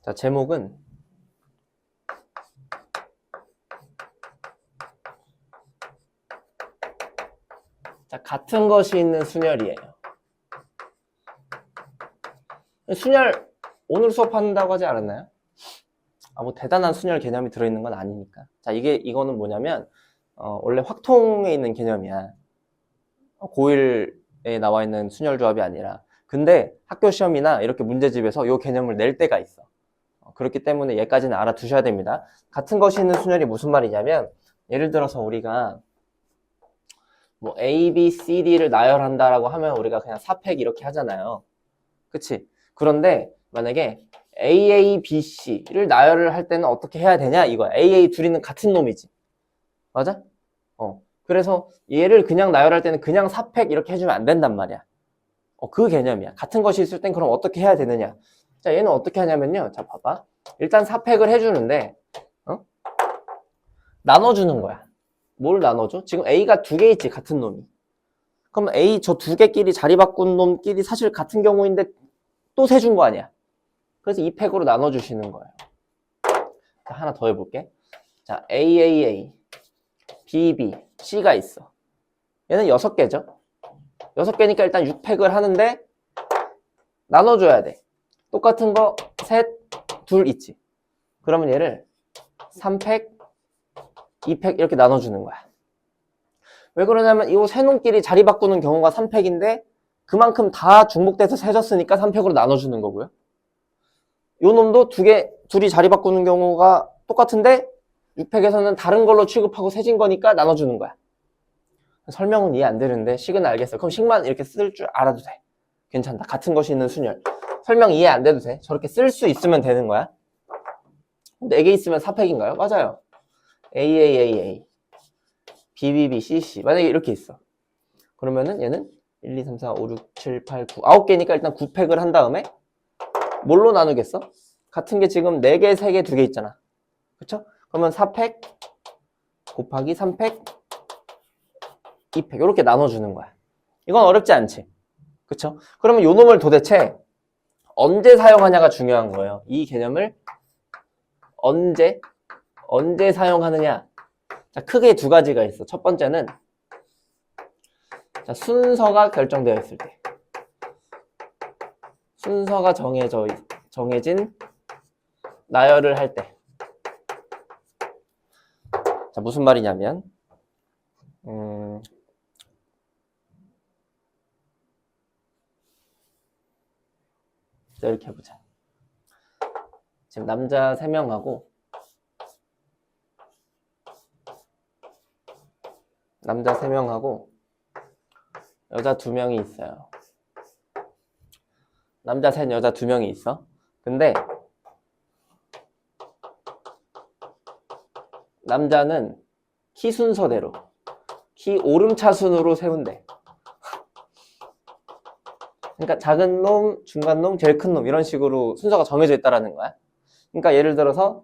자, 제목은 자, 같은 것이 있는 순열이에요. 순열 오늘 수업한다고 하지 않았나요? 뭐 대단한 순열 개념이 들어있는 건 아니니까. 자, 이거는 뭐냐면 원래 확통에 있는 개념이야. 고1에 나와 있는 순열 조합이 아니라. 근데 학교 시험이나 이렇게 문제집에서 이 개념을 낼 때가 있어. 그렇기 때문에 얘까지는 알아두셔야 됩니다. 같은 것이 있는 순열이 무슨 말이냐면, 예를 들어서 우리가 뭐 A, B, C, D를 나열한다라고 하면 우리가 그냥 4팩 이렇게 하잖아요. 그치? 그런데 만약에 A, A, B, C를 나열을 할 때는 어떻게 해야 되냐 이거야. A, A 둘이는 같은 놈이지. 맞아? 그래서 얘를 그냥 나열할 때는 그냥 4팩 이렇게 해주면 안 된단 말이야. 그 개념이야. 같은 것이 있을 땐 그럼 어떻게 해야 되느냐. 자, 얘는 어떻게 하냐면요. 자, 봐봐. 일단 4팩을 해주는데 나눠주는 거야. 뭘 나눠줘? 지금 A가 두 개 있지, 같은 놈이. 그럼 A 저 두 개끼리 자리 바꾼 놈끼리 사실 같은 경우인데 또 세 준 거 아니야. 그래서 이 팩으로 나눠주시는 거예요. 자, 하나 더 해볼게. 자, AAA, BB, C가 있어. 얘는 6개죠. 6개니까 일단 6팩을 하는데 나눠줘야 돼. 똑같은 거 셋, 둘 있지. 그러면 얘를 3팩, 2팩 이렇게 나눠주는 거야. 왜 그러냐면 이 세 놈끼리 자리 바꾸는 경우가 3팩인데 그만큼 다 중복돼서 세졌으니까 3팩으로 나눠주는 거고요. 요 놈도 둘이 자리 바꾸는 경우가 똑같은데 6팩에서는 다른 걸로 취급하고 세진 거니까 나눠주는 거야. 설명은 이해 안 되는데 식은 알겠어. 그럼 식만 이렇게 쓸 줄 알아도 돼. 괜찮다. 같은 것이 있는 순열. 설명 이해 안 돼도 돼. 저렇게 쓸 수 있으면 되는 거야. 4개 있으면 4팩인가요? 맞아요. AAAA, BBB, CC. 만약에 이렇게 있어. 그러면은 얘는 1, 2, 3, 4, 5, 6, 7, 8, 9. 9개니까 일단 9팩을 한 다음에 뭘로 나누겠어? 같은 게 지금 4개, 3개, 2개 있잖아. 그쵸? 그러면 4팩 곱하기 3팩 2팩 이렇게 나눠주는 거야. 이건 어렵지 않지? 그쵸? 그러면 요 놈을 도대체 언제 사용하냐가 중요한 거예요. 이 개념을 언제 사용하느냐. 자, 크게 두 가지가 있어. 첫 번째는 자, 순서가 결정되어 있을 때. 순서가 정해진 나열을 할 때. 자, 무슨 말이냐면 자, 이렇게 해보자. 지금 남자 3명하고 여자 2명이 있어요. 남자 3, 여자 2명이 있어. 근데 남자는 키 순서대로 키 오름차순으로 세운대. 그러니까 작은 놈, 중간 놈, 제일 큰 놈 이런 식으로 순서가 정해져 있다라는 거야. 그러니까 예를 들어서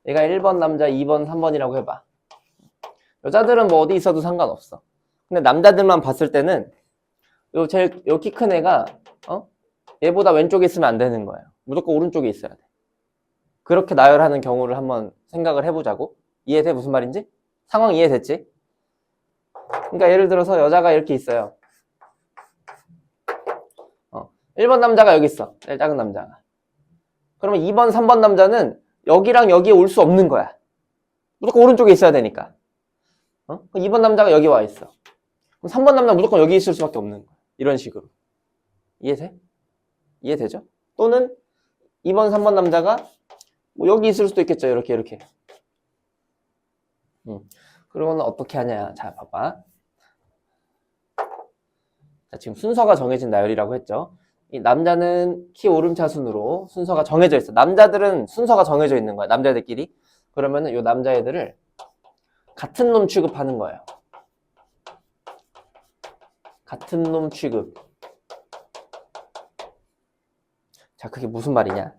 얘가 1번 남자, 2번, 3번이라고 해봐. 여자들은 뭐 어디 있어도 상관없어. 근데 남자들만 봤을 때는 요 키 큰 애가 얘보다 왼쪽에 있으면 안 되는 거예요. 무조건 오른쪽에 있어야 돼. 그렇게 나열하는 경우를 한번 생각을 해보자고. 이해돼? 무슨 말인지? 상황 이해됐지? 그러니까 예를 들어서 여자가 이렇게 있어요. 1번 남자가 여기 있어. 제일 작은 남자가. 그러면 2번, 3번 남자는 여기랑 여기에 올 수 없는 거야. 무조건 오른쪽에 있어야 되니까. 2번 남자가 여기 와 있어. 그럼 3번 남자가 무조건 여기 있을 수밖에 없는 거야. 이런 식으로. 이해돼? 이해되죠? 또는 2번, 3번 남자가 뭐 여기 있을 수도 있겠죠. 이렇게. 그러면 어떻게 하냐. 자, 봐봐. 자, 지금 순서가 정해진 나열이라고 했죠. 이 남자는 키 오름차순으로 순서가 정해져 있어. 남자들은 순서가 정해져 있는 거야. 남자들끼리. 그러면은 이 남자애들을 같은 놈 취급하는 거예요. 같은 놈 취급. 자, 그게 무슨 말이냐.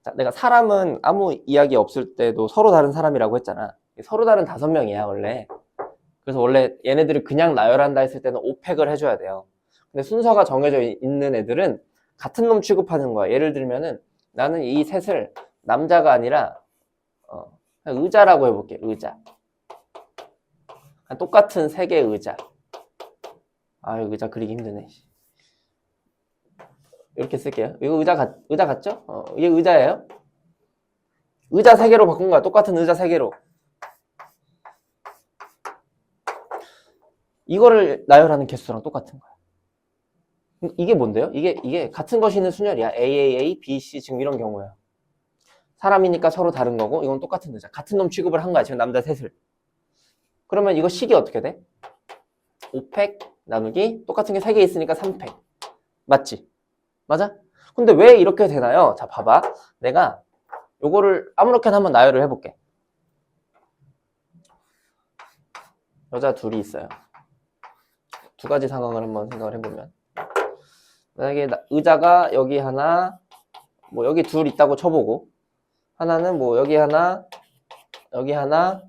자, 내가 사람은 아무 이야기 없을 때도 서로 다른 사람이라고 했잖아. 서로 다른 5명이야, 원래. 그래서 원래 얘네들을 그냥 나열한다 했을 때는 5팩을 해줘야 돼요. 근데 순서가 정해져 있는 애들은 같은 놈 취급하는 거야. 예를 들면은 나는 이 셋을 남자가 아니라 그냥 의자라고 해볼게. 의자. 똑같은 세 개의 의자. 아유, 의자 그리기 힘드네. 이렇게 쓸게요. 이거 의자 같죠? 이게 의자예요. 의자 세 개로 바꾼 거야. 똑같은 의자 세 개로. 이거를 나열하는 개수랑 똑같은 거야. 이게 뭔데요? 이게 같은 것이 있는 순열이야. AAA, BC 지금 이런 경우야. 사람이니까 서로 다른 거고 이건 똑같은 의자. 같은 놈 취급을 한 거야. 지금 남자 셋을. 그러면 이거 식이 어떻게 돼? 5팩 나누기 똑같은 게 3개 있으니까 3팩. 맞지? 맞아? 근데 왜 이렇게 되나요? 자, 봐봐. 내가 요거를 아무렇게나 한번 나열을 해볼게. 여자 둘이 있어요. 두 가지 상황을 한번 생각을 해보면, 만약에 의자가 여기 하나, 뭐 여기 둘 있다고 쳐보고, 하나는 뭐 여기 하나, 여기 하나,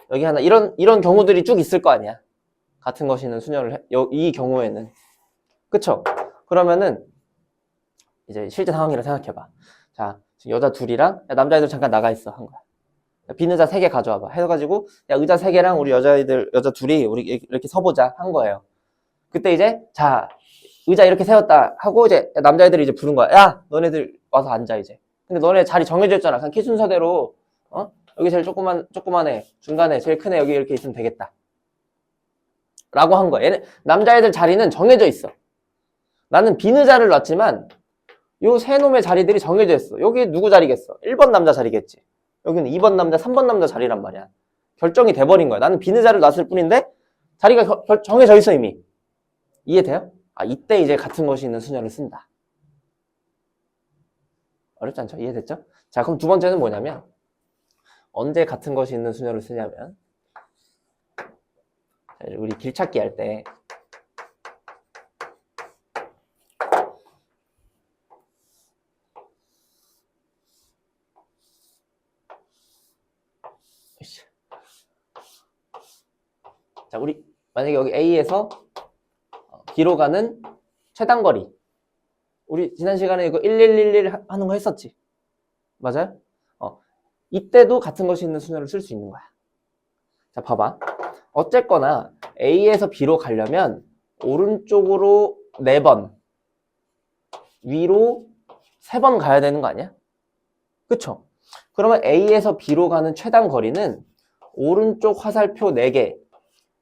여기 하나, 이런 경우들이 쭉 있을 거 아니야. 같은 것이 있는 순열을 이 경우에는. 그쵸? 그러면은 이제 실제 상황이라 생각해봐. 자, 지금 여자 둘이랑, 야, 남자애들 잠깐 나가 있어 한 거야. 빈 의자 3개 가져와봐. 해가지고 야, 의자 3개랑 우리 여자 둘이 우리 이렇게 서보자 한 거예요. 그때 이제 자, 의자 이렇게 세웠다 하고 이제 남자애들이 이제 부른 거야. 야, 너네들 와서 앉아 이제. 근데 너네 자리 정해져 있잖아. 그냥 키 순서대로 여기 제일 조그만해. 중간에 제일 큰 애 여기 이렇게 있으면 되겠다. 라고 한 거야. 남자애들 자리는 정해져 있어. 나는 빈 의자를 놨지만 요 세 놈의 자리들이 정해져 있어. 여기 누구 자리겠어? 1번 남자 자리겠지. 여기는 2번 남자, 3번 남자 자리란 말이야. 결정이 돼버린 거야. 나는 빈 의자를 놨을 뿐인데 자리가 정해져 있어 이미. 이해돼요? 아, 이때 이제 같은 것이 있는 순열을 쓴다. 어렵지 않죠? 이해됐죠? 자, 그럼 두 번째는 뭐냐면 언제 같은 것이 있는 순열을 쓰냐면 우리 길찾기 할 때 자, 우리 만약에 여기 A에서 B로 가는 최단 거리. 우리 지난 시간에 이거 1111 하는 거 했었지? 맞아요? 이때도 같은 것이 있는 순열을 쓸 수 있는 거야. 자, 봐봐. 어쨌거나 A에서 B로 가려면 오른쪽으로 4번, 위로 3번 가야 되는 거 아니야? 그쵸? 그러면 A에서 B로 가는 최단 거리는 오른쪽 화살표 4개,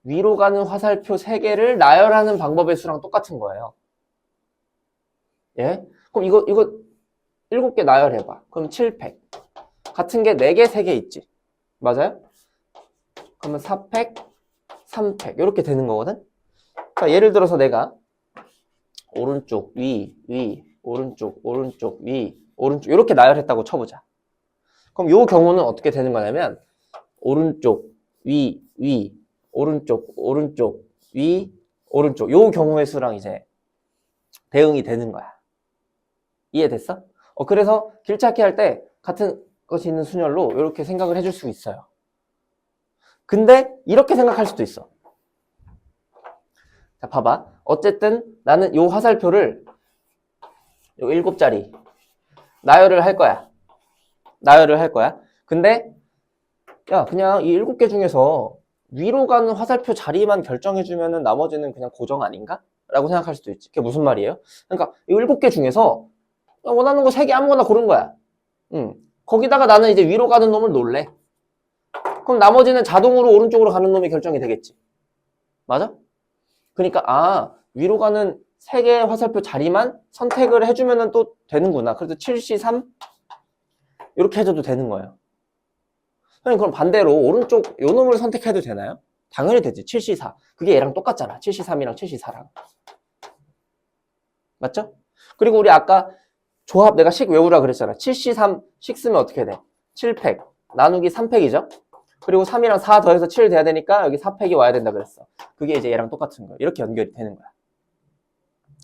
위로 가는 화살표 3개를 나열하는 방법의 수랑 똑같은 거예요. 예? 그럼 이거 7개 나열해봐. 그럼 7팩. 같은 게 4개, 3개 있지. 맞아요? 그러면 4팩, 3팩. 이렇게 되는 거거든? 자, 예를 들어서 내가 오른쪽, 위, 오른쪽, 위, 오른쪽. 이렇게 나열했다고 쳐보자. 그럼 이 경우는 어떻게 되는 거냐면 오른쪽, 위, 오른쪽, 위, 오른쪽. 요 경우의 수랑 이제 대응이 되는 거야. 이해됐어? 그래서 길찾기 할 때 같은 것이 있는 순열로 이렇게 생각을 해줄 수 있어요. 근데 이렇게 생각할 수도 있어. 자, 봐봐. 어쨌든 나는 요 화살표를 요 7자리 나열을 할 거야. 근데 야, 그냥 이 7개 중에서 위로 가는 화살표 자리만 결정해주면은 나머지는 그냥 고정 아닌가? 라고 생각할 수도 있지. 그게 무슨 말이에요? 그러니까 이 7개 중에서 원하는 거 3개 아무거나 고른 거야. 거기다가 나는 이제 위로 가는 놈을 놓을래. 그럼 나머지는 자동으로 오른쪽으로 가는 놈이 결정이 되겠지. 맞아? 그러니까 위로 가는 3개의 화살표 자리만 선택을 해주면은 또 되는구나. 그래서 7C3 이렇게 해줘도 되는 거예요. 그럼 반대로 오른쪽 요 놈을 선택해도 되나요? 당연히 되지. 7C4. 그게 얘랑 똑같잖아. 7C3이랑 7C4랑. 맞죠? 그리고 우리 아까 조합 내가 식 외우라 그랬잖아. 7C3 식 쓰면 어떻게 돼? 7팩 나누기 3팩이죠? 그리고 3이랑 4 더해서 7 돼야 되니까 여기 4팩이 와야 된다 그랬어. 그게 이제 얘랑 똑같은 거야. 이렇게 연결이 되는 거야.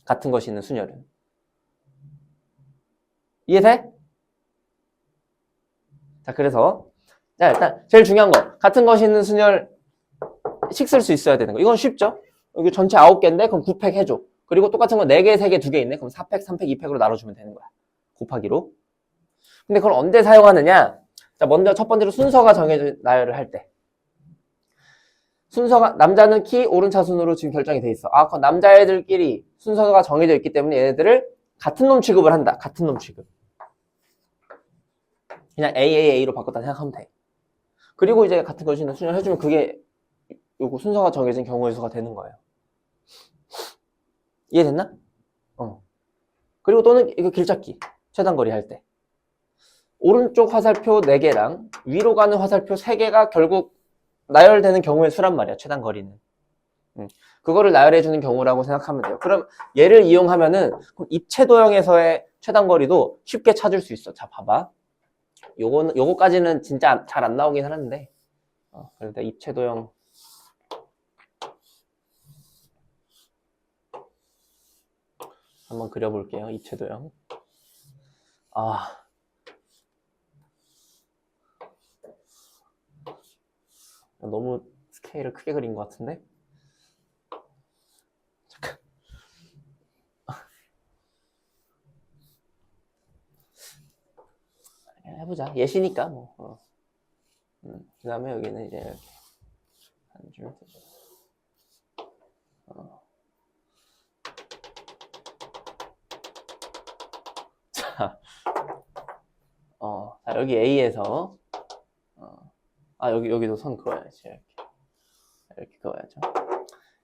같은 것이 있는 순열은. 이해돼? 자, 그래서 자, 일단 제일 중요한 거. 같은 것이 있는 순열 식 쓸 수 있어야 되는 거. 이건 쉽죠? 여기 전체 9개인데 그럼 9팩 해줘. 그리고 똑같은 거 4개, 3개, 2개 있네. 그럼 4팩, 3팩, 2팩으로 나눠주면 되는 거야. 곱하기로. 근데 그걸 언제 사용하느냐? 자, 먼저 첫 번째로 순서가 정해진 나열을 할 때. 순서가, 남자는 키 오른차순으로 지금 결정이 돼 있어. 그럼 남자애들끼리 순서가 정해져 있기 때문에 얘네들을 같은 놈 취급을 한다. 같은 놈 취급. 그냥 AAA로 바꿨다 생각하면 돼. 그리고 이제 같은 것이 순위를 해주면 그게 요거 순서가 정해진 경우의 수가 되는 거예요. 이해됐나? 그리고 또는 이거 길찾기. 최단거리 할 때. 오른쪽 화살표 4개랑 위로 가는 화살표 3개가 결국 나열되는 경우의 수란 말이야. 최단거리는. 그거를 나열해주는 경우라고 생각하면 돼요. 그럼 얘를 이용하면은 입체도형에서의 최단거리도 쉽게 찾을 수 있어. 자, 봐봐. 요거까지는 진짜 잘 안 나오긴 하는데. 그런데 입체도형. 한번 그려볼게요. 입체도형. 너무 스케일을 크게 그린 것 같은데? 잠깐. 해보자. 예시니까 뭐. 그 다음에 여기는 이제 이렇게 한 줄. 자, 자, 여기 A에서 여기도 선 그어야지. 이렇게 그어야죠.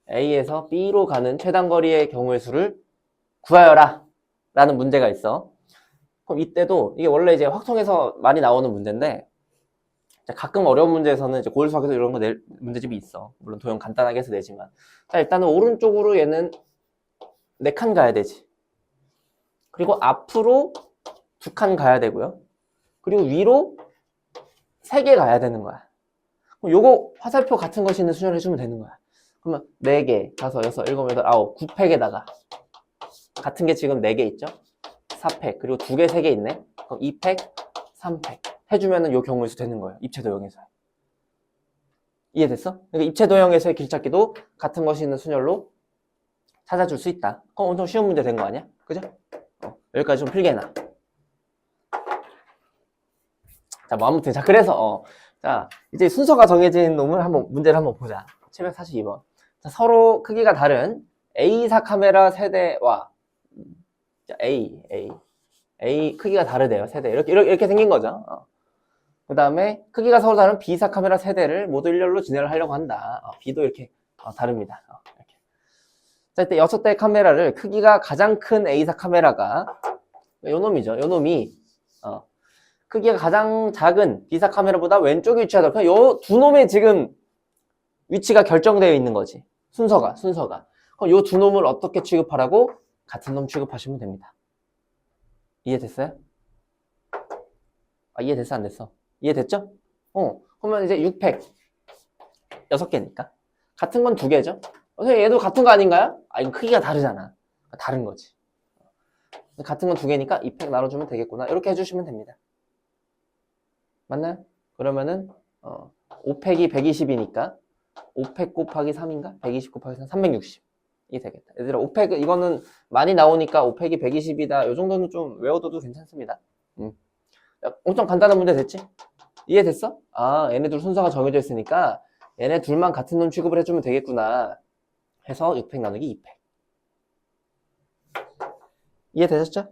A에서 B로 가는 최단거리의 경우의 수를 구하여라 라는 문제가 있어. 그럼 이때도 이게 원래 이제 확통에서 많이 나오는 문제인데 가끔 어려운 문제에서는 이제 고일 수학에서 이런 거 낼 문제집이 있어. 물론 도형 간단하게 해서 내지만. 자, 일단은 오른쪽으로 얘는 4칸 가야 되지. 그리고 앞으로 2칸 가야 되고요. 그리고 위로 3개 가야 되는 거야. 그럼 요거 화살표 같은 것이 있는 수열을 해주면 되는 거야. 그러면 4개, 5, 6, 7, 8, 9, 9팩에다가 같은 게 지금 4개 있죠? 4팩, 그리고 2개, 3개 있네? 그럼 2팩, 3팩 해주면은 요 경우의 수 되는 거예요. 입체도형에서. 이해됐어? 그러니까 입체도형에서의 길찾기도 같은 것이 있는 순열로 찾아줄 수 있다. 그럼 엄청 쉬운 문제 된 거 아니야? 그죠? 여기까지 좀 필게나. 자, 뭐 아무튼. 자, 그래서 자, 이제 순서가 정해진 놈을 문제를 한번 보자. 742번. 자, 서로 크기가 다른 A사 카메라 세대와 A 크기가 다르대요. 세대. 이렇게 생긴 거죠. 그 다음에 크기가 서로 다른 B사 카메라 세대를 모두 일렬로 진행을 하려고 한다. B도 이렇게 다릅니다. 이렇게. 자, 이때 6대의 카메라를 크기가 가장 큰 A사 카메라가 요 놈이죠. 요 놈이 크기가 가장 작은 B사 카메라보다 왼쪽에 위치하다. 그냥 요 두 놈의 지금 위치가 결정되어 있는 거지. 순서가. 그럼 요 두 놈을 어떻게 취급하라고? 같은 놈 취급하시면 됩니다. 이해됐어요? 이해됐어? 안 됐어? 이해됐죠? 그러면 이제 6팩 6개니까 같은 건 2개죠? 선생님 얘도 같은 거 아닌가요? 이거 크기가 다르잖아. 다른 거지. 같은 건 2개니까 2팩 나눠주면 되겠구나. 이렇게 해주시면 됩니다. 맞나요? 그러면은 5팩이 120이니까 5팩 곱하기 3인가? 120 곱하기 3, 360 이 되겠다. 얘들아 5팩 이거는 많이 나오니까 5팩이 120이다. 이 정도는 좀 외워둬도 괜찮습니다. 엄청 간단한 문제 됐지? 이해됐어? 얘네들 순서가 정해져 있으니까 얘네 둘만 같은 놈 취급을 해주면 되겠구나 해서 6팩 나누기 2팩. 이해되셨죠?